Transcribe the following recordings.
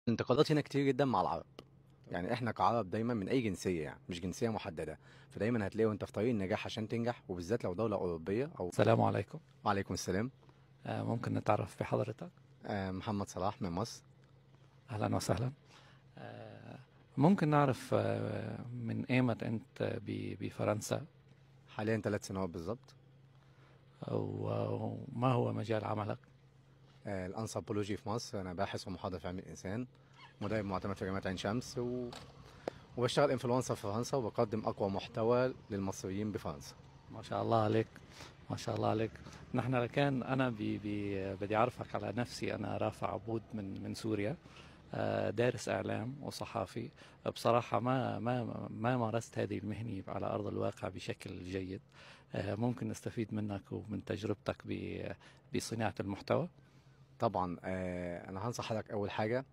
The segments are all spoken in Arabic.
الانتقادات هنا كتير جدا مع العرب. يعني احنا كعرب دايما من اي جنسيه، يعني مش جنسيه محدده. فدايما هتلاقي وانت في طريق النجاح عشان تنجح، وبالذات لو دوله اوروبيه او. السلام عليكم. وعليكم السلام. ممكن نتعرف بحضرتك؟ محمد صلاح من مصر. أهلا وسهلا. آه، ممكن نعرف من ايمت أنت بفرنسا؟ حاليا 3 سنوات بالظبط. وما هو مجال عملك؟ الانثروبولوجي في مصر، انا باحث ومحاضر في علم الانسان، مدرب معتمد في جامعه عين شمس وبشتغل انفلونسر في فرنسا، وبقدم اقوى محتوى للمصريين بفرنسا. ما شاء الله عليك، ما شاء الله عليك. نحن كان أنا بدي أعرفك على نفسي. أنا رافع عبود من سوريا، دارس إعلام وصحافي. بصراحة ما مارست هذه المهنة على أرض الواقع بشكل جيد. ممكن نستفيد منك ومن تجربتك بصناعة المحتوى. طبعا، انا هنصح حضرتك اول حاجه.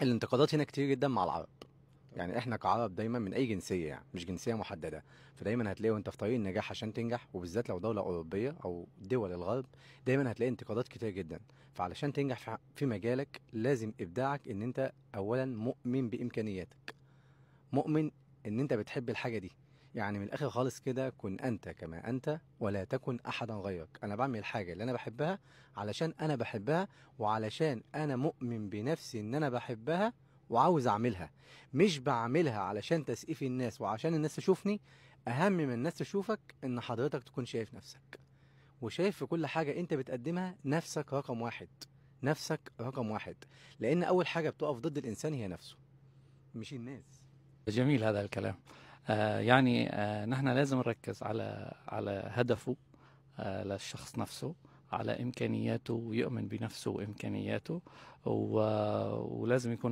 الانتقادات هنا كتير جدا مع العرب. يعني احنا كعرب دايما من اي جنسيه، يعني مش جنسيه محدده. فدايما هتلاقي وانت في طريق النجاح عشان تنجح، وبالذات لو دوله اوروبيه او دول الغرب، دايما هتلاقي انتقادات كتير جدا. فعلشان تنجح في مجالك لازم ابداعك، ان انت اولا مؤمن بامكانياتك، مؤمن ان انت بتحب الحاجه دي. يعني من الاخر خالص كده، كن انت كما انت ولا تكن احدا غيرك. انا بعمل الحاجه اللي انا بحبها علشان انا بحبها، وعلشان انا مؤمن بنفسي ان انا بحبها وعاوز اعملها. مش بعملها علشان تسقيف الناس وعشان الناس تشوفني. اهم من الناس تشوفك ان حضرتك تكون شايف نفسك، وشايف في كل حاجه انت بتقدمها نفسك رقم واحد. نفسك رقم واحد، لان اول حاجه بتقف ضد الانسان هي نفسه، مش الناس. جميل هذا الكلام. يعني نحن لازم نركز على هدفه، للشخص نفسه، على إمكانياته، ويؤمن بنفسه وإمكانياته. ولازم يكون